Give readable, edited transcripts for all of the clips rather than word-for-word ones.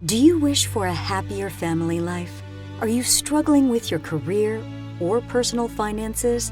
Do you wish for a happier family life? Are you struggling with your career or personal finances?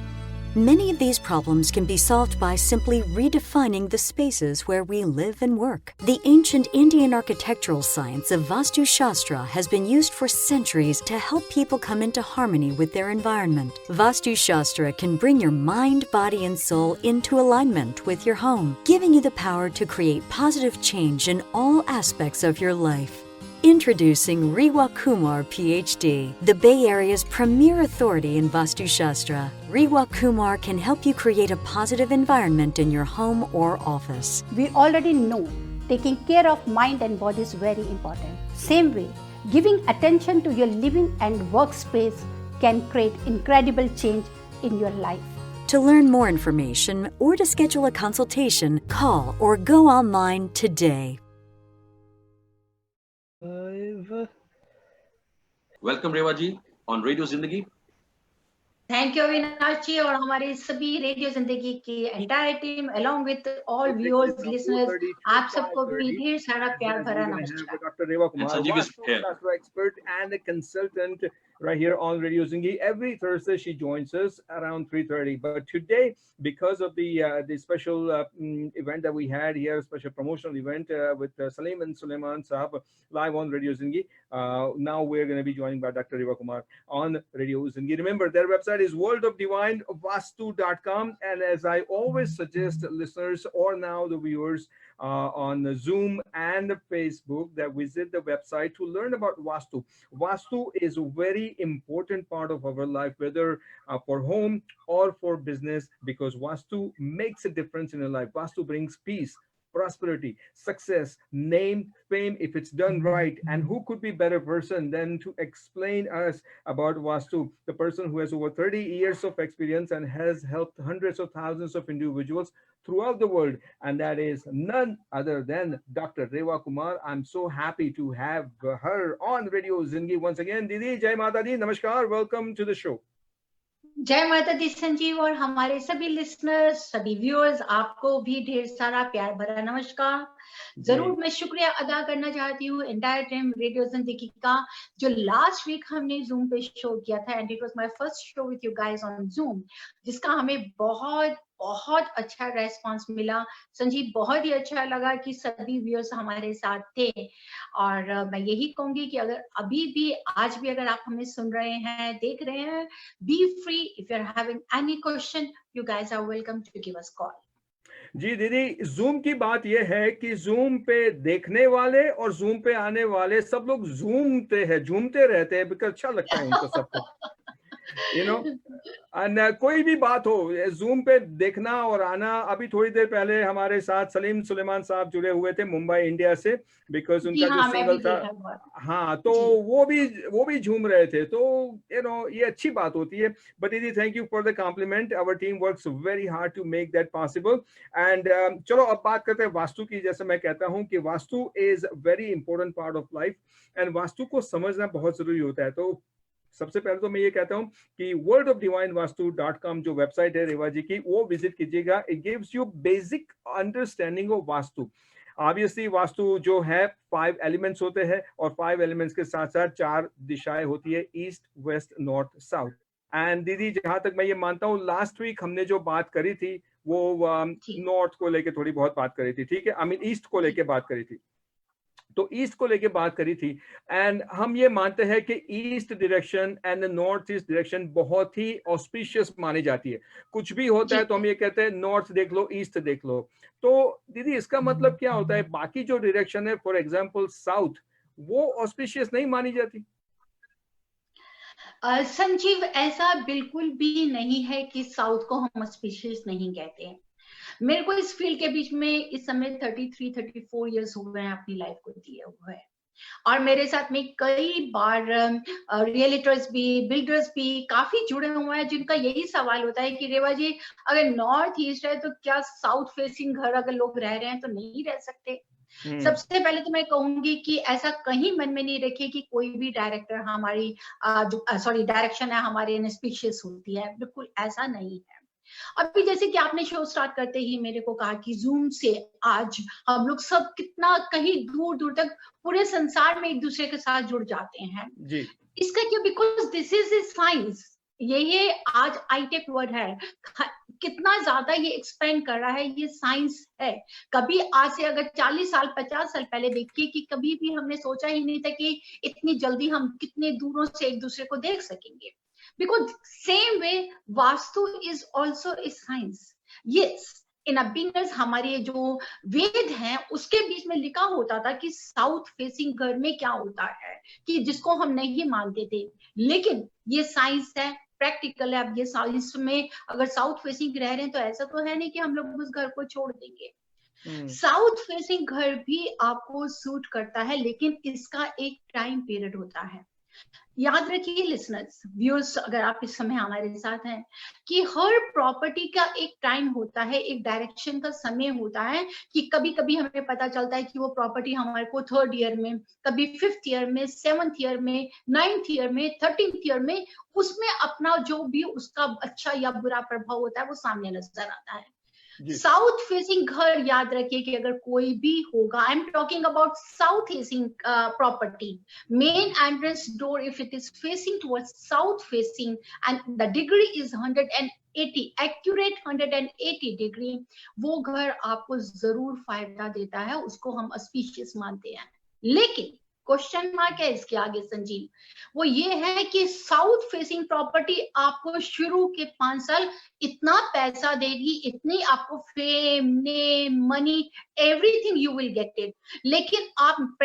Many of these problems can be solved by simply redefining the spaces where we live and work. The ancient Indian architectural science of Vastu Shastra has been used for centuries to help people come into harmony with their environment. Vastu Shastra can bring your mind, body, and soul into alignment with your home, giving you the power to create positive change in all aspects of your life. Introducing Rewa Kumar, PhD, the Bay Area's premier authority in Vastu Shastra. Rewa Kumar can help you create a positive environment in your home or office. We already know taking care of mind and body is very important. Same way, giving attention to your living and workspace can create incredible change in your life. To learn more information or to schedule a consultation, call or go online today. Welcome Reva ji on radio Zindagi. Thank you Avinash ji और हमारे सभी radio Zindagi की entire team along with all viewers listeners, आप सबको भी ढेर सारा प्यार भरा नमस्कार। Dr. Rewa Kumar, Vastu expert and a consultant right here on Radio Zingi. Every Thursday she joins us around 3:30. But today, because of the special event that we had here, a special promotional event with Salim and Suleiman Saab live on Radio Zingi, now we're going to be joined by Dr. Rewa Kumar on Radio Zingi. Remember, their website is worldofdivinevastu.com. And as I always suggest listeners or now the viewers on Zoom and Facebook that visit the website to learn about Vastu. Vastu is a very important part of our life, whether for home or for business, because Vastu makes a difference in your life. Vastu brings peace, prosperity, success, name, fame, if it's done right. And who could be better person than to explain us about Vastu, the person who has over 30 years of experience and has helped hundreds of thousands of individuals throughout the world, and that is none other than Dr. Rewa Kumar. I'm so happy to have her on Radio Zingi once again. Didi, Jai Mata Di, Namaskar, welcome to the show. जय माता दी संजीव और हमारे सभी listeners, सभी viewers, आपको भी ढेर सारा प्यार भरा नमस्कार। जरूर मैं शुक्रिया अदा करना चाहती हूँ एंटायर टीम रेडियो जिंदगी का, जो लास्ट वीक हमने जूम पे शो किया था and it was my first show with you guys on zoom, जिसका हमें बहुत बहुत अच्छा रेस्पॉन्स मिला। संजीव, बहुत ही अच्छा लगा कि सभी व्यूअर्स हमारे साथ थे और मैं यही कहूंगी कि अगर अभी भी आज भी अगर आप हमें सुन रहे हैं, देख रहे हैं, be free. If you are having any question, you guys are welcome to give us call. जी दीदी, जूम की बात यह है कि जूम पे देखने वाले और जूम पे आने वाले सब लोग झूमते रहते हैं, बिकॉज़ अच्छा लगता है उनको सबको, यू नो। कोई भी बात हो, जूम पे देखना और आना। अभी थोड़ी देर पहले हमारे साथ सलीम सुलेमान साहब जुड़े हुए थे मुंबई इंडिया से, बिकॉज उनका जो सिंगल था, हाँ, तो वो भी झूम रहे थे। तो यू नो, ये अच्छी बात होती है। बट दीदी, thank you for the compliment. Our team works very hard to make that possible. And चलो अब बात करते हैं वास्तु की। जैसे मैं कहता हूँ कि vastu is very important part of life and vastu को समझना बहुत जरूरी होता है। तो सबसे पहले तो मैं ये कहता हूँ कि worldofdivinevastu.com जो वेबसाइट है रेवा जी की, वो विजिट कीजिएगा। It gives you basic understanding of vastu. Obviously vastu जो है 5 एलिमेंट्स होते हैं और 5 एलिमेंट्स के साथ साथ 4 दिशाएं होती है, east, west, north, south. And दीदी, जहां तक मैं ये मानता हूँ, लास्ट वीक हमने जो बात करी थी वो नॉर्थ को लेके थोड़ी बहुत बात करी थी, ठीक है, आई मीन ईस्ट को लेके बात करी थी। तो ईस्ट को लेके बात करी थी एंड हम ये मानते हैं कि east direction and north east direction बहुत ही ऑस्पिशियस मानी जाती है। कुछ भी होता है तो हम ये कहते हैं नॉर्थ देख लो, ईस्ट देख लो। तो दीदी, इसका मतलब क्या होता है? बाकी जो डायरेक्शन है, फॉर एग्जांपल साउथ, वो ऑस्पिशियस नहीं मानी जाती? संजीव, ऐसा बिल्कुल भी नहीं है कि साउथ को हम ऑस्पिशियस नहीं कहते हैं। मेरे को इस फील्ड के बीच में इस समय 33-34 इयर्स हो गए हैं अपनी लाइफ को दिए हुए हैं, और मेरे साथ में कई बार रियलिटर्स भी, बिल्डर्स भी काफी जुड़े हुए हैं, जिनका यही सवाल होता है कि रेवा जी, अगर नॉर्थ ईस्ट है तो क्या साउथ फेसिंग घर अगर लोग रह रहे हैं तो नहीं रह सकते? सबसे पहले तो मैं कहूंगी कि ऐसा कहीं मन में नहीं रखिए कि कोई भी डायरेक्टर हमारी डायरेक्शन है हमारी इनस्पिशियस होती है। बिल्कुल ऐसा नहीं है। अभी जैसे कि आपने शो स्टार्ट करते ही मेरे को कहा कि जूम से आज हम लोग सब कितना कहीं दूर दूर तक पूरे संसार में एक दूसरे के साथ जुड़ जाते हैं जी इसका क्या, because this is a science, ये आज हाईटेक वर्ड है, कितना ज्यादा ये एक्सपेंड कर रहा है, ये साइंस है। कभी आज से अगर 40 साल 50 साल पहले देखिए कि कभी भी हमने सोचा ही नहीं था कि इतनी जल्दी हम कितने दूरों से एक दूसरे को देख सकेंगे। Because same way vastu is also a science. Yes, in beginners हमारे जो वेद हैं उसके बीच में लिखा होता था कि साउथ फेसिंग घर में क्या होता है, कि जिसको हम नहीं मानते थे, लेकिन ये साइंस है, प्रैक्टिकल है। अब ये साइंस में अगर साउथ फेसिंग रह रहे हैं तो ऐसा तो है नहीं कि हम लोग उस घर को छोड़ देंगे। साउथ फेसिंग घर भी आपको सूट करता है, लेकिन इसका एक टाइम पीरियड होता है। याद रखिए लिसनर्स, व्यूअर्स, अगर आप इस समय हमारे साथ हैं, कि हर प्रॉपर्टी का एक टाइम होता है, एक डायरेक्शन का समय होता है, कि कभी कभी हमें पता चलता है कि वो प्रॉपर्टी हमारे को 3rd ईयर में, कभी 5th ईयर में, 7th ईयर में, 9th ईयर में, 13th ईयर में, उसमें अपना जो भी उसका अच्छा या बुरा प्रभाव होता है वो सामने नजर आता है। साउथ फेसिंग घर, याद रखिए कि अगर कोई भी होगा, I am talking about south facing property, main entrance door if it is facing towards south facing and the degree is 180 accurate 180 degree, वो घर आपको जरूर फायदा देता है, उसको हम ऑस्पिशियस मानते हैं। लेकिन क्वेश्चन मार्क है इसके आगे संजीव, वो ये है कि साउथ फेसिंग प्रॉपर्टी आपको शुरू के 5 साल इतना पैसा देगी, इतनी आपको fame, name, money, everything you will get it, लेकिन आप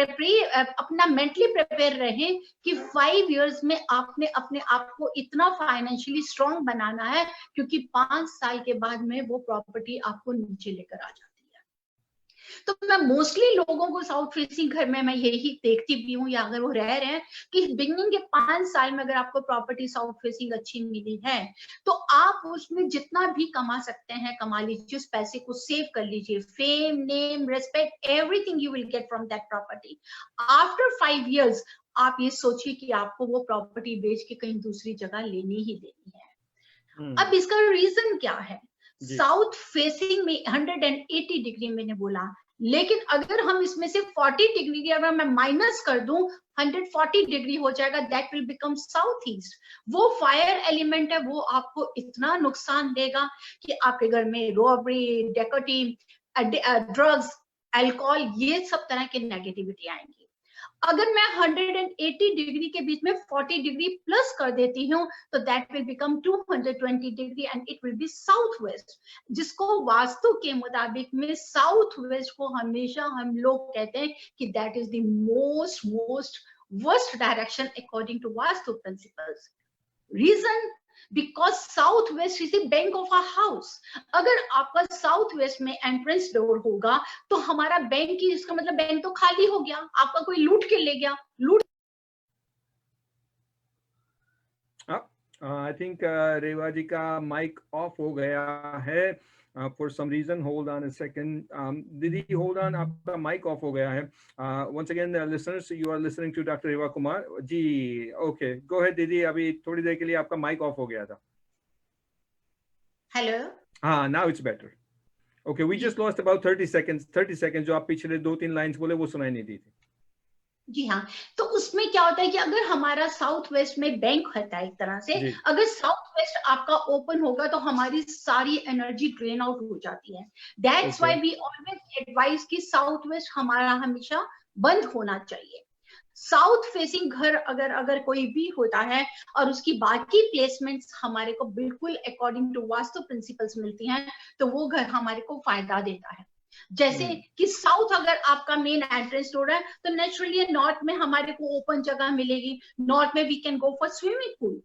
अपना मेंटली प्रिपेयर रहें कि 5 इयर्स में आपने अपने आप को इतना फाइनेंशियली स्ट्रांग बनाना है, क्योंकि 5 साल के बाद में वो प्रॉपर्टी आपको नीचे लेकर आ जाती है। तो मैं मोस्टली लोगों को साउथ फेसिंग घर में मैं यही देखती भी हूँ, या अगर वो रह रहे हैं, कि बिगिनिंग के 5 साल में अगर आपको प्रॉपर्टी साउथ फेसिंग अच्छी मिली है तो आप उसमें जितना भी कमा सकते हैं कमा लीजिए, उस पैसे को सेव कर लीजिए, fame, name, respect, everything you will get from that property. After 5 years आप ये सोचिए कि आपको वो प्रॉपर्टी बेच के कहीं दूसरी जगह लेनी ही लेनी है। अब इसका रीजन क्या है? साउथ फेसिंग में 180 डिग्री मैंने बोला, लेकिन अगर हम इसमें से 40 डिग्री अगर मैं माइनस कर दूं, 140 डिग्री हो जाएगा, that will become south east. वो फायर एलिमेंट है, वो आपको इतना नुकसान देगा कि आपके घर में रॉबरी, डेकोटी, ड्रग्स, अल्कोहल, ये सब तरह की नेगेटिविटी आएंगी। अगर मैं 180 डिग्री के बीच में 40 डिग्री प्लस कर देती हूँ तो that will become 220 degree and it will be south west, जिसको वास्तु के मुताबिक में साउथ वेस्ट को हमेशा हम लोग कहते हैं कि that is the most worst direction according to vastu principles. Reason, because south west is the bank of a house. अगर आपका साउथ वेस्ट में एंट्रेंस डोर होगा तो हमारा बैंक की, इसका मतलब बैंक तो खाली हो गया, आपका कोई लूट के ले गया, लूट। आई थिंक रेवा जी का माइक ऑफ हो गया है for some reason. Hold on a second. Didi, hold on, आपका mic off हो गया है. Once again, listeners, you are listening to Dr. Reva Kumar. Ji, okay, go ahead Didi. अभी थोड़ी देर के लिए आपका mic off हो गया था. Hello. हाँ, now it's better. Okay, we just lost about 30 seconds. 30 seconds जो आप पिछले 2-3 लाइन्स बोले वो सुनाई नहीं दी थी. जी हाँ, तो उसमें क्या होता है कि अगर हमारा साउथ वेस्ट में बैंक होता है एक तरह से, अगर साउथ वेस्ट आपका ओपन होगा तो हमारी सारी एनर्जी ड्रेन आउट हो जाती है। That's why we always advise कि साउथ वेस्ट हमारा हमेशा बंद होना चाहिए। साउथ फेसिंग घर अगर कोई भी होता है और उसकी बाकी प्लेसमेंट्स हमारे को बिल्कुल अकॉर्डिंग टू वास्तु प्रिंसिपल्स मिलती हैं तो वो घर हमारे को फायदा देता है। जैसे कि साउथ अगर आपका मेन एंट्रेंस डोर है तो नेचुरली नॉर्थ में हमारे को ओपन जगह मिलेगी, नॉर्थ में we can go for swimming pool.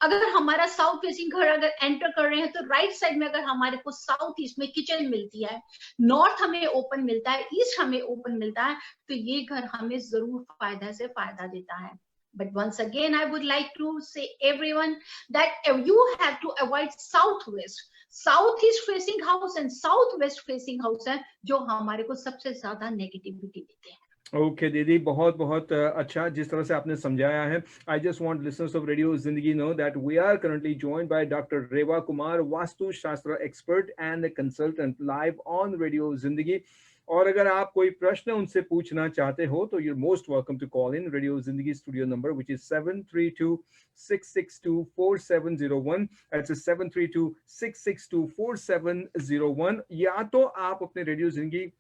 अगर हमारा साउथ फेसिंग घर अगर एंटर कर रहे हैं तो राइट साइड में अगर हमारे को साउथ ईस्ट में किचन मिलती है, नॉर्थ हमें ओपन मिलता है, ईस्ट हमें ओपन मिलता है, तो ये घर हमें जरूर फायदा देता है। But once again, I would like to say everyone that you have to avoid southwest. Southeast facing house and southwest facing house है जो हमारे को सबसे ज्यादा नेगेटिविटी देते हैं। ओके दीदी, बहुत बहुत अच्छा जिस तरह से आपने समझाया है. I just want listeners of radio Zindagi know that we are currently joined by doctor Reva Kumar, Vastu Shastra expert and consultant, live on radio Zindagi. और अगर आप कोई प्रश्न उनसे पूछना चाहते हो तो you're most welcome to call in radio जिंदगी studio number which is 732-662-4701. That's a 732-662-4701. या तो आप अपने रेडियो जिंदगी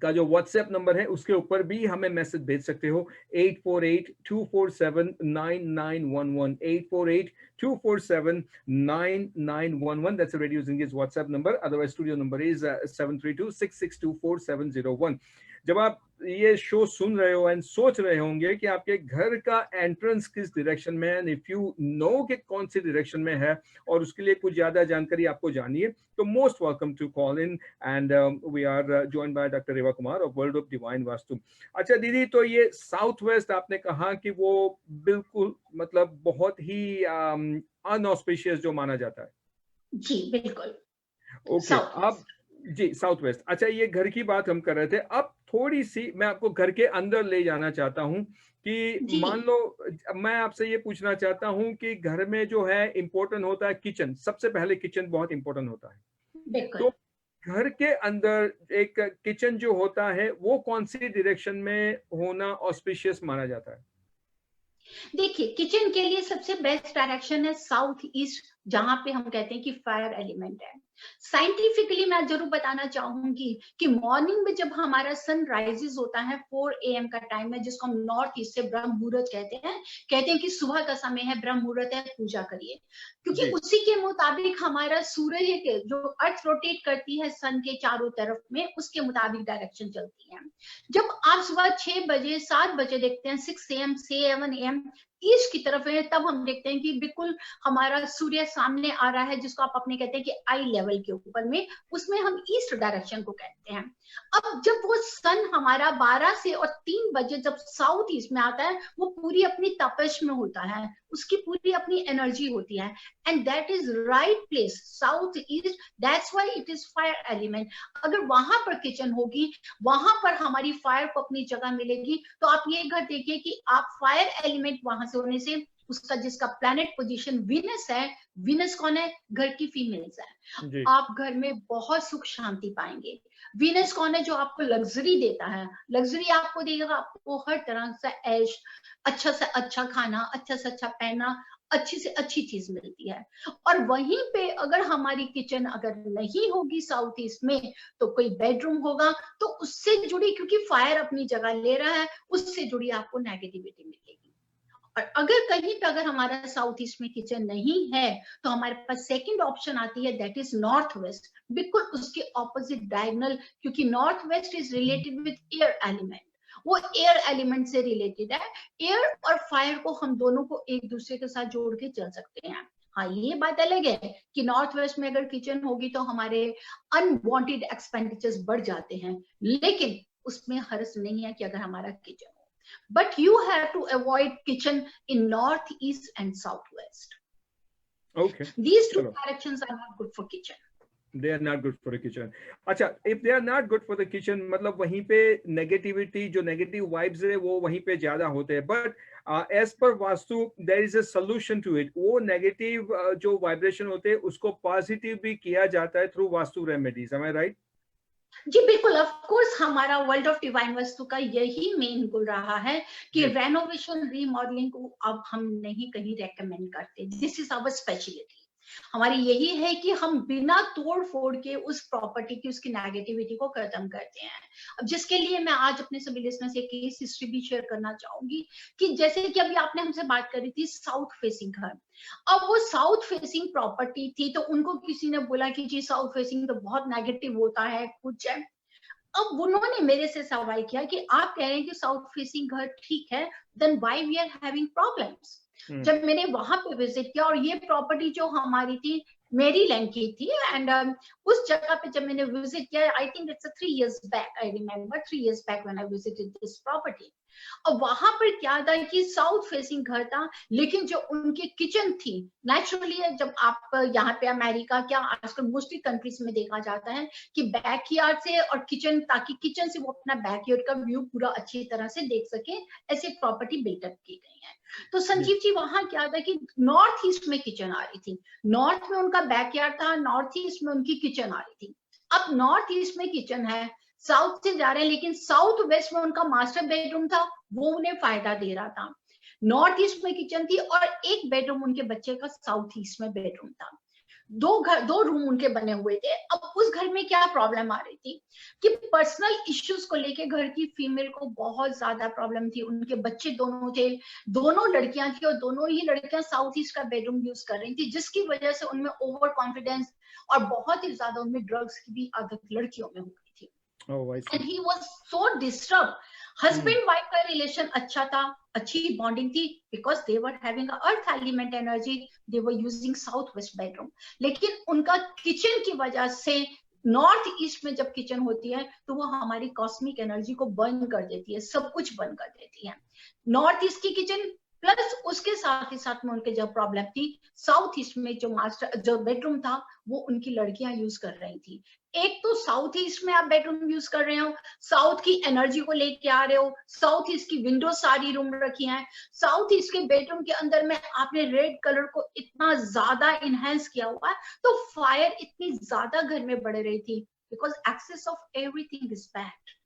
का जो व्हाट्सएप नंबर है उसके ऊपर भी हमें मैसेज भेज सकते हो 848-247-9911 848-247-9911. That's the Radio Zingi's WhatsApp number. Otherwise studio number is 732-662-4701. जब आप ये शो सुन रहे हो एंड सोच रहे होंगे कि आपके घर का एंट्रेंस किस डायरेक्शन में है, एंड इफ यू नो कि कौन सी डायरेक्शन में है और उसके लिए कुछ ज्यादा जानकारी आपको जाननी है, तो most welcome to call in and we are joined by doctor Reva Kumar of world of divine Vastu. अच्छा दीदी, तो ये साउथ वेस्ट आपने कहा कि वो बिल्कुल मतलब बहुत ही अनऑस्पिशियस जो माना जाता है. जी बिल्कुल. ओके अब जी साउथ वेस्ट. अच्छा ये घर की बात हम कर रहे थे, अब थोड़ी सी मैं आपको घर के अंदर ले जाना चाहता हूँ कि मान लो मैं आपसे ये पूछना चाहता हूँ कि घर में जो है इम्पोर्टेंट होता है किचन, सबसे पहले किचन बहुत इम्पोर्टेंट होता है. तो घर के अंदर एक किचन जो होता है वो कौन सी डायरेक्शन में होना ऑस्पिशियस माना जाता है? देखिए किचन के लिए सबसे बेस्ट डायरेक्शन है साउथ ईस्ट, जहां पे हम कहते हैं कि फायर एलिमेंट है. साइंटिफिकली मैं जरूर बताना चाहूंगी कि मॉर्निंग में जब हमारा सन राइजेस होता है 4 AM का टाइम है, जिसको हम नॉर्थ ईस्ट से ब्रह्म मुहूर्त कहते हैं कि सुबह का समय है, ब्रह्म मुहूर्त है, पूजा करिए. क्योंकि उसी के मुताबिक हमारा सूर्य के जो अर्थ रोटेट करती है सन के चारों तरफ में, उसके मुताबिक डायरेक्शन चलती है. जब आप सुबह 6 बजे 7 बजे देखते हैं 6 AM 7 AM ईस्ट की तरफ है, तब हम देखते हैं कि बिल्कुल हमारा सूर्य सामने आ रहा है, जिसको आप अपने कहते हैं कि आई लेवल के ऊपर में, उसमें हम ईस्ट डायरेक्शन को कहते हैं. अब जब वो सन हमारा 12 से और 3 बजे जब साउथ ईस्ट में आता है, वो पूरी अपनी तपश में होता है, उसकी पूरी अपनी एनर्जी होती है, and that is right place south east. That's why it is fire element. अगर वहां पर किचन होगी, वहां पर हमारी फायर को अपनी जगह मिलेगी. तो आप ये घर देखिए कि आप फायर एलिमेंट वहां से होने से उसका जिसका प्लैनेट पोजीशन वीनस है, वीनस कौन है? घर की फीमेल्स है. आप घर में बहुत सुख शांति पाएंगे. वीनस कौन है? जो आपको लग्जरी देता है. लग्जरी आपको देगा, आपको हर तरह से ऐश, अच्छा से अच्छा खाना, अच्छा से अच्छा पहना, अच्छी से अच्छी चीज मिलती है. और वहीं पे अगर हमारी किचन अगर नहीं होगी साउथ ईस्ट में, तो कोई बेडरूम होगा, तो उससे जुड़ी, क्योंकि फायर अपनी जगह ले रहा है, उससे जुड़ी आपको नेगेटिविटी मिलेगी. और अगर कहीं पे अगर हमारा साउथ ईस्ट में किचन नहीं है, तो हमारे पास सेकंड ऑप्शन आती है, दैट इज नॉर्थ वेस्ट. बिल्कुल उसके ऑपोजिट डायगोनल, क्योंकि north west is related with air element. वो एयर एलिमेंट से रिलेटेड है. एयर और फायर को हम दोनों को एक दूसरे के साथ जोड़ के चल सकते हैं. हाँ, ये बात अलग है कि नॉर्थ वेस्ट में अगर किचन होगी तो हमारे अनवांटेड एक्सपेंडिचर्स बढ़ जाते हैं, लेकिन उसमें हर्ष नहीं है कि अगर हमारा किचन हो. But you have to avoid kitchen in north, east, and southwest. Okay. These two directions are not good for kitchen. They are not good for the kitchen. अच्छा, if they are not good for the kitchen, मतलब वहीं पे negativity, जो negative vibes है वो वहीं पे ज्यादा होते हैं. But as per vastu, there is a solution to it. वो negative जो vibration होते हैं उसको positive भी किया जाता है through vastu remedies. Am I right? जी बिल्कुल. ऑफ कोर्स हमारा वर्ल्ड ऑफ डिवाइन वास्तु का यही मेन गोल रहा है कि रेनोवेशन रीमॉडलिंग को अब हम नहीं कहीं रेकमेंड करते. This is our speciality. हमारी यही है कि हम बिना तोड़ फोड़ के उस प्रॉपर्टी की उसकी नेगेटिविटी को खत्म करते हैं. अब जिसके लिए मैं आज अपने सभी लिसनर से केस हिस्ट्री भी शेयर करना चाहूंगी कि जैसे कि अभी आपने हमसे बात करी थी साउथ फेसिंग घर. अब वो साउथ फेसिंग प्रॉपर्टी थी, तो उनको किसी ने बोला कि जी साउथ फेसिंग तो बहुत नेगेटिव होता है, कुछ है. अब उन्होंने मेरे से सवाल किया कि आप कह रहे हैं कि साउथ फेसिंग घर ठीक है, then why we are having problems. जब मैंने वहां पे विजिट किया, और ये प्रॉपर्टी जो हमारी थी मेरीलैंड की थी, एंड उस जगह पे जब मैंने विजिट किया, I think it's 3 years back, I remember 3 years back when I visited this property. और वहां पर क्या था कि साउथ फेसिंग घर था, लेकिन जो उनकी किचन थी, नेचुरली जब आप यहाँ पे अमेरिका क्या आजकल मोस्टली कंट्रीज में देखा जाता है कि बैकयार्ड से और किचन, ताकि किचन से वो अपना बैकयार्ड का व्यू पूरा अच्छी तरह से देख सके, ऐसे प्रॉपर्टी बिल्टअप की गई है। तो संजीव जी वहां क्या था कि नॉर्थ ईस्ट में किचन आ रही थी, नॉर्थ में उनका बैकयार्ड था, नॉर्थ ईस्ट में उनकी किचन आ रही थी। अब नॉर्थ ईस्ट में किचन है, साउथ से जा रहे हैं, लेकिन साउथ वेस्ट में उनका मास्टर बेडरूम था, वो उन्हें फायदा दे रहा था। नॉर्थ ईस्ट में किचन थी और एक बेडरूम उनके बच्चे का साउथ ईस्ट में बेडरूम था। दो रूम उनके बने हुए थे। अब उस घर में क्या प्रॉब्लम आ रही थी कि पर्सनल इश्यूज को लेके घर की फीमेल को बहुत ज्यादा प्रॉब्लम थी। उनके बच्चे दोनों थे, दोनों लड़कियां थी और दोनों ही लड़कियां साउथ ईस्ट का बेडरूम यूज कर रही थी, जिसकी वजह से उनमें ओवर कॉन्फिडेंस और बहुत ही ज्यादा उनमें ड्रग्स की भी आदत लड़कियों में हो गई थी। And he was so disturbed. Husband wife का रिलेशन अच्छा था, अच्छी बॉन्डिंग थी, because they were having earth element energy, they were using south west bedroom. लेकिन उनका किचन की वजह से, नॉर्थ ईस्ट में जब किचन होती है तो वो हमारी कॉस्मिक एनर्जी को बंद कर देती है, सब कुछ बंद कर देती है। नॉर्थ ईस्ट की किचन प्लस उसके साथ ही साथ में उनके जो प्रॉब्लम थी, साउथ ईस्ट में जो बेडरूम था वो उनकी लड़कियां यूज कर रही थी। एक तो साउथ ईस्ट में आप बेडरूम यूज कर रहे हो, साउथ की एनर्जी को लेके आ रहे हो, साउथ ईस्ट की विंडो सारी रूम रखी हैं, साउथ ईस्ट के बेडरूम के अंदर में आपने रेड कलर को इतना ज्यादा इनहेंस किया हुआ है, तो फायर इतनी ज्यादा घर में बढ़ रही थी, because excess of everything is bad.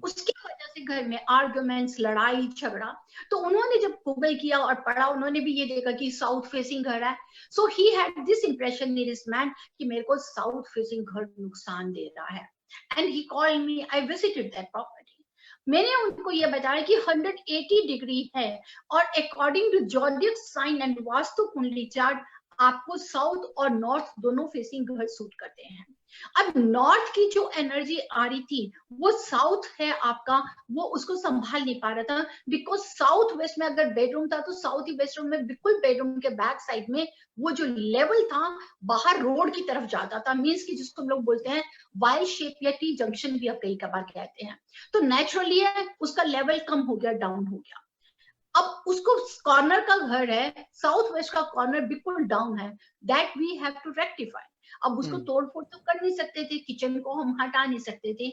उसकी वजह से घर में आर्गुमेंट्स, लड़ाई झगड़ा। तो उन्होंने जब गूगल किया और पढ़ा, उन्होंने भी ये देखा कि साउथ फेसिंग घर है। So he had this impression in his mind कि मेरे को साउथ फेसिंग घर नुकसान दे रहा है। And he called me, I visited that property. मैंने उनको ये बताया कि 180 डिग्री है और according to zodiac sign and vastu kundli chart आपको साउथ और नॉर्थ दोनों फेसिंग घर सूट करते हैं। अब नॉर्थ की जो एनर्जी आ रही थी वो साउथ है आपका, वो उसको संभाल नहीं पा रहा था, बिकॉज साउथ वेस्ट में अगर बेडरूम था तो साउथ वेस्ट रूम में बिल्कुल बेडरूम के बैक साइड में वो जो लेवल था बाहर रोड की तरफ जाता था, मीन्स कि जिसको हम लोग बोलते हैं वाई शेप या टी जंक्शन भी आप कई कबार कहते हैं। तो नेचुरली उसका लेवल कम हो गया, डाउन हो गया। अब उसको कॉर्नर का घर है, साउथ वेस्ट का कॉर्नर बिल्कुल डाउन है, that we have to rectify. अब उसको तोड़ फोड़ तो कर नहीं सकते थे, किचन को हम हटा नहीं सकते थे।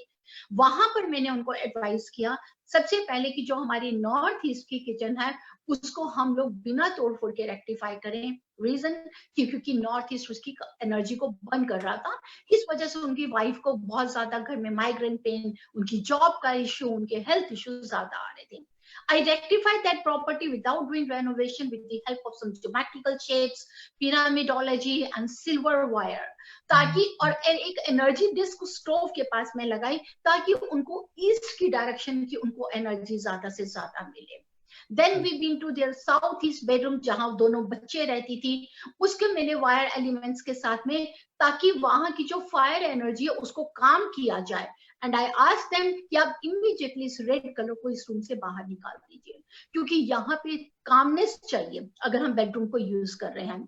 वहां पर मैंने उनको एडवाइस किया सबसे पहले कि जो हमारी नॉर्थ ईस्ट की किचन है उसको हम लोग बिना तोड़ फोड़ के रेक्टिफाई करें। रीजन क्योंकि नॉर्थ ईस्ट उसकी एनर्जी को बंद कर रहा था, इस वजह से उनकी वाइफ को बहुत ज्यादा घर में माइग्रेन पेन, उनकी जॉब का इश्यू, उनके हेल्थ इश्यू ज्यादा आ रहे थे। I rectified that property without doing renovation with the help of some geometrical shapes, pyramidology and silver wire. ताकि और एक एनर्जी डिस्क स्टोव के पास में लगाई ताकि उनको ईस्ट की डायरेक्शन की उनको एनर्जी ज्यादा से ज्यादा मिले। Then we been to their southeast bedroom जहां दोनों बच्चे रहती थी, उसके मैंने वायर एलिमेंट्स के साथ में, ताकि वहां की जो फायर एनर्जी है उसको काम किया जाए। एंड आई आस्क्ड देम कि आप इमीडिएटली इस रेड कलर को इस रूम से बाहर निकाल दीजिए, क्योंकि यहाँ पे कामनेस चाहिए अगर हम बेडरूम को यूज कर रहे हैं।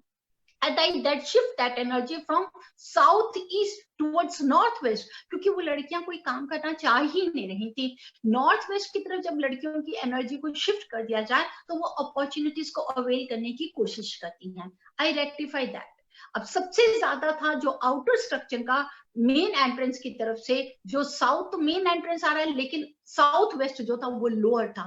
And that shift that energy from south east towards north west, क्योंकि वो लड़कियां कोई काम करना चाह ही नहीं रही थी। नॉर्थ वेस्ट की तरफ जब लड़कियों की एनर्जी को शिफ्ट कर दिया जाए तो वो अपॉर्चुनिटीज को अवेल करने की कोशिश करती हैं। आई रेक्टिफाई दैट। अब सबसे ज्यादा था जो आउटर स्ट्रक्चर का मेन एंट्रेंस की तरफ से, जो साउथ मेन एंट्रेंस आ रहा है लेकिन साउथ वेस्ट जो था वो लोअर था।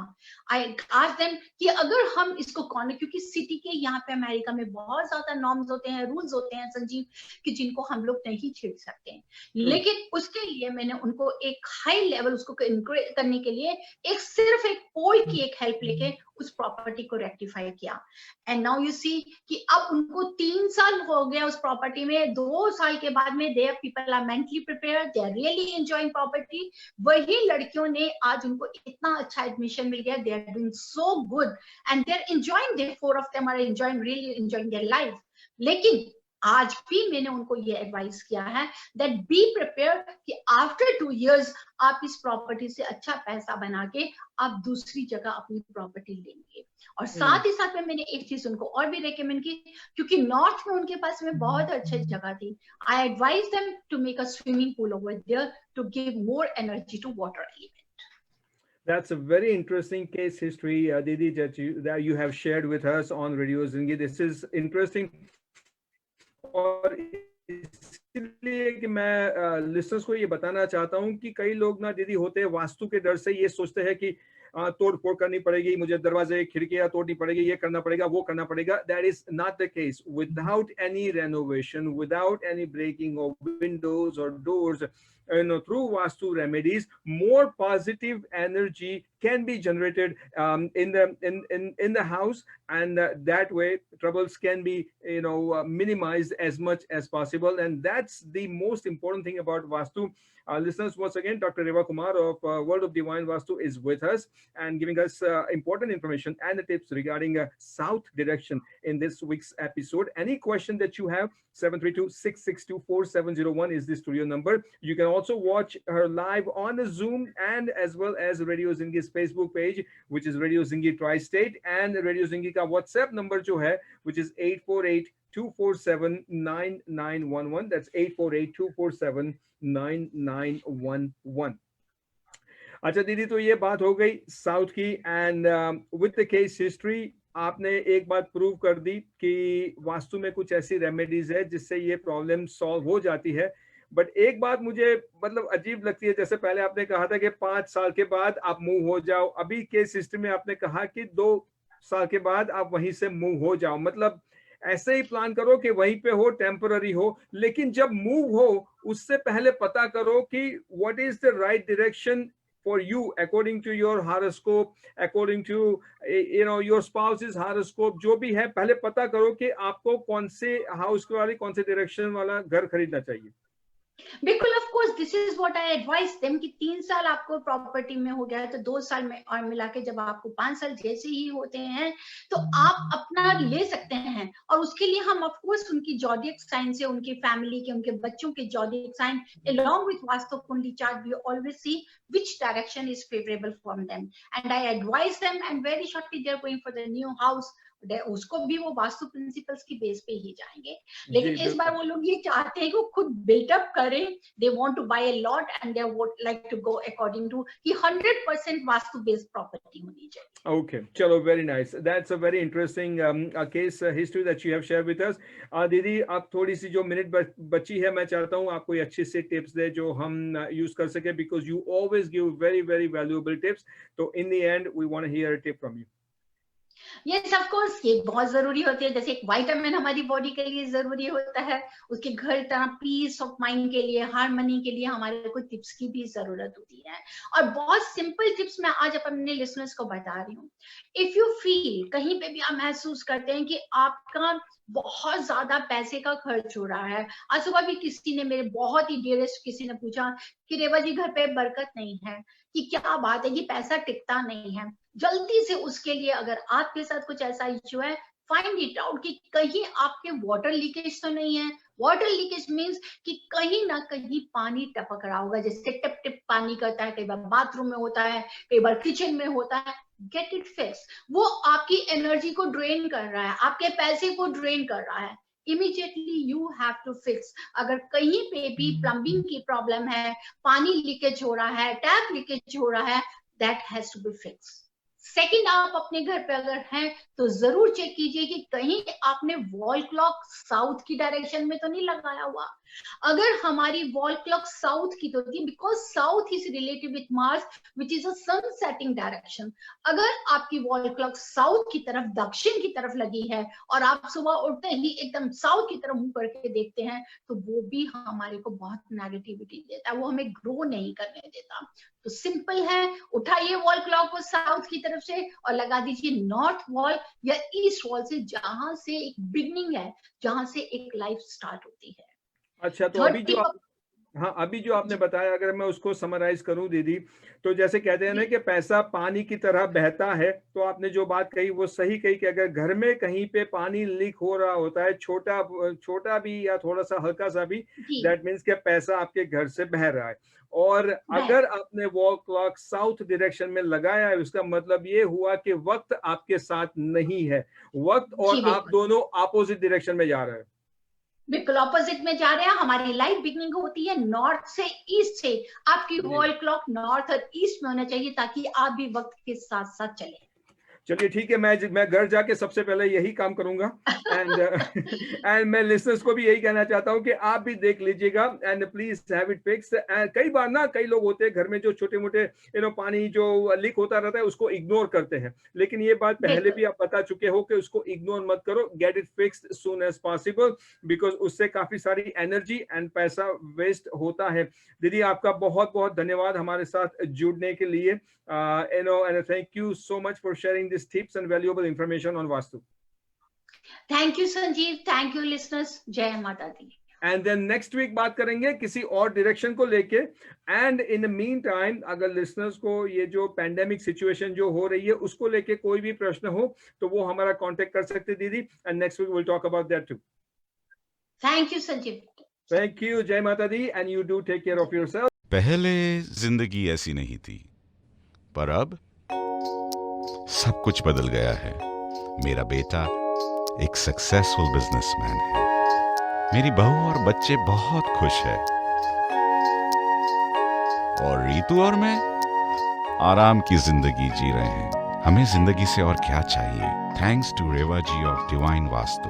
आई आस्क्ड देम कि अगर हम इसको कॉर्नर, क्योंकि सिटी के यहाँ पे अमेरिका में बहुत ज्यादा नॉर्म्स होते हैं, रूल्स होते हैं संजीव, कि जिनको हम लोग नहीं छेड़ सकते हैं। लेकिन उसके लिए मैंने उनको एक हाई लेवल उसको करने के लिए सिर्फ एक पोल की एक हेल्प लेके उस प्रॉपर्टी को रेक्टिफाई किया। एंड नाउ यू सी कि अब उनको 3 साल हो गया उस प्रॉपर्टी में। 2 साल के बाद में they people are mentally prepared, they are really enjoying property. वही लड़कियों ने आज उनको इतना अच्छा एडमिशन मिल गया, they are doing so good and they are enjoying, they 4 of them are enjoying, really enjoying their life. लेकिन आज भी मैंने उनको ये एडवाइस किया है दैट बी प्रिपेयर्ड कि आफ्टर 2 years आप इस प्रॉपर्टी से अच्छा पैसा बना के आप दूसरी जगह अपनी प्रॉपर्टी लेंगे। और साथ ही साथ में मैंने एक चीज उनको और भी रेकमेंड की, क्योंकि नॉर्थ में उनके पास में बहुत अच्छी जगह थी। I advise them to make a swimming pool over there to give more energy to water element. That's a very interesting case history, Didi, that you have shared with us on Radio Zindagi. This is interesting. और इसलिए कि मैं listeners को ये बताना चाहता हूँ कि कई लोग ना दीदी होते हैं वास्तु के डर से ये सोचते हैं कि तोड़ फोड़ करनी पड़ेगी, मुझे दरवाजे खिड़कियां तोड़नी पड़ेगी, ये करना पड़ेगा, वो करना पड़ेगा. That is not the case. Without any renovation, without any breaking of windows or doors, through Vastu remedies, more positive energy can be generated in the house, and that way troubles can be minimized as much as possible. And that's the most important thing about Vastu. Listeners, once again, Dr. Reva Kumar of World of Divine Vastu is with us and giving us important information and the tips regarding south direction in this week's episode. Any question that you have, 732-662-4701 is the studio number. You can also watch her live on the Zoom and as well as Radio Zingi's Facebook page, which is Radio Zingi Tri-State, and Radio Zingi ka WhatsApp number jo hai, which is 848-247-9911. That's 848-247-9911. अच्छा दीदी, तो ये बात हो गई south की, and with the case history आपने एक बात प्रूव कर दी कि वास्तु में कुछ ऐसी रेमेडीज है जिससे ये प्रॉब्लम सॉल्व हो जाती है. बट एक बात मुझे मतलब अजीब लगती है, जैसे पहले आपने कहा था कि 5 साल के बाद आप मूव हो जाओ, अभी केस हिस्ट्री में आपने कहा कि 2 साल के बाद आप वहीं से मूव हो जाओ. मतलब ऐसे ही प्लान करो कि वहीं पे हो, टेम्पररी हो, लेकिन जब मूव हो उससे पहले पता करो कि what is the right direction for you according to your horoscope, according to your spouse's horoscope. जो भी है पहले पता करो कि आपको कौन से हाउस वाली कौन से डायरेक्शन वाला घर खरीदना चाहिए. बिल्कुल, of course this is what I advice them कि 3 साल आपको प्रॉपर्टी में हो गया है तो 2 साल में और मिला के जब आपको 5 साल जैसे ही होते हैं तो आप अपना ले सकते हैं. और उसके लिए हम ऑफ कोर्स उनकी जॉडिक साइन से, उनकी फैमिली के, उनके बच्चों के zodiac sign along with vastu kundli chart, we always see which direction is favorable for them and I advise them, and very shortly they are going for the new house. उसको भी वो vastu principles की बेस पे ही जाएंगे. लेकिन इस बार वो लोग ये चाहते हैं कि खुद बिल्टअप करें. They want to buy a lot and they would like to go according to कि 100% वास्तु बेस्ड प्रॉपर्टी होनी चाहिए. ओके, चलो, very nice. That's a very interesting case history that you have share with us. दीदी, आप थोड़ी सी जो minute बची है, मैं चाहता हूँ आप कोई अच्छी सी टिप्स दे जो हम यूज कर सके, because you always give very very valuable tips. तो in the end we want to hear a tip from you. Yes, of course ये बहुत जरूरी होती है. जैसे एक विटामिन हमारी बॉडी के लिए जरूरी होता है, उसके घर तरह पीस ऑफ माइंड के लिए, हार्मनी के लिए हमारे को टिप्स की भी जरूरत होती है. और बहुत सिंपल टिप्स मैं आज अपने लिसनर्स को बता रही हूँ. इफ यू फील कहीं पे भी आप महसूस करते हैं कि आपका बहुत ज्यादा पैसे का खर्च हो रहा है. आज सुबह भी किसी ने, मेरे बहुत ही डियरेस्ट किसी ने पूछा कि रेवा जी घर पे बरकत नहीं है, कि क्या बात है कि पैसा टिकता नहीं है. जल्दी से उसके लिए, अगर आपके साथ कुछ ऐसा इश्यू है, फाइंड इट आउट कि कहीं आपके वाटर लीकेज तो नहीं है. वाटर लीकेज मीन्स कि कहीं ना कहीं पानी टपक रहा होगा, जैसे टिप टिप पानी करता है, कई बार बाथरूम में होता है, कई बार किचन में होता है. Get it fix. वो आपकी एनर्जी को ड्रेन कर रहा है, आपके पैसे को ड्रेन कर रहा है. Immediately you have to fix. अगर कहीं पे भी प्लम्बिंग की प्रॉब्लम है, पानी लीकेज हो रहा है, टैप लीकेज हो रहा है, that has to be fixed. Second, आप अपने घर पे अगर हैं तो जरूर चेक कीजिए कि कहीं आपने वॉल क्लॉक साउथ की डायरेक्शन में तो नहीं लगाया हुआ. अगर हमारी वॉल क्लॉक साउथ की तो थी, because south is related with Mars which is a sun setting direction. अगर आपकी वॉल क्लॉक साउथ की तरफ, दक्षिण की तरफ लगी है और आप सुबह उठते ही एकदम साउथ की तरफ मुंह करके देखते हैं तो वो भी हमारे को बहुत नेगेटिविटी देता है, वो हमें ग्रो नहीं करने देता. तो सिंपल है, उठाइए वॉल क्लॉक को साउथ की तरफ से और लगा दीजिए नॉर्थ वॉल या ईस्ट वॉल से, जहां से एक बिगनिंग है, जहां से एक लाइफ स्टार्ट होती है. अच्छा, तो अभी जो आपने बताया, अगर मैं उसको समराइज करूं दीदी, तो जैसे कहते हैं ना कि पैसा पानी की तरह बहता है, तो आपने जो बात कही वो सही कही कि अगर घर में कहीं पे पानी लीक हो रहा होता है, छोटा भी या थोड़ा सा हल्का सा भी, दैट मीन्स कि पैसा आपके घर से बह रहा है. और अगर आपने वॉल क्लॉक साउथ डायरेक्शन में लगाया है, उसका मतलब ये हुआ कि वक्त आपके साथ नहीं है, वक्त और आप दोनों अपोजिट डायरेक्शन में जा रहे हैं. बिल्कुल ऑपोजिट में जा रहे हैं। हमारी लाइफ बिगनिंग होती है नॉर्थ से, ईस्ट से। आपकी वॉल क्लॉक नॉर्थ और ईस्ट में होना चाहिए ताकि आप भी वक्त के साथ साथ चलें। चलिए ठीक है, मैं घर जाके सबसे पहले यही काम करूंगा एंड मैं लिसनर्स को भी यही कहना चाहता हूं कि आप भी देख लीजिएगा and please have it fix. कई बार ना कई लोग होते हैं घर में जो छोटे मोटे पानी जो लीक होता रहता है उसको इग्नोर करते हैं, लेकिन ये बात पहले भी आप बता चुके हो कि उसको इग्नोर मत करो, get it fixed soon as possible, because उससे काफी सारी एनर्जी एंड पैसा वेस्ट होता है। दीदी आपका बहुत बहुत धन्यवाद हमारे साथ जुड़ने के लिए, and thank you so much for sharing these tips and valuable information on Vastu. Thank you Sanjeev, thank you listeners, जय माता दी। एंड देन नेक्स्ट वीक बात करेंगे किसी और डायरेक्शन को लेके। And in the mean time अगर लिसनर्स को ये जो पैंडेमिक सिचुएशन जो हो रही है उसको लेके कोई भी प्रश्न हो तो वो हमारा कांटेक्ट कर सकते दीदी, and next week will talk about that too. Thank you Sanjeev. Thank you, जय माता दी, and you do take care of yourself. पहले जिंदगी ऐसी नहीं थी, पर अब सब कुछ बदल गया है। मेरा बेटा एक सक्सेसफुल बिजनेसमैन है, मेरी बहू और बच्चे बहुत खुश है, और रीतू और मैं आराम की जिंदगी जी रहे हैं। हमें जिंदगी से और क्या चाहिए? Thanks to Reva ji of divine vastu.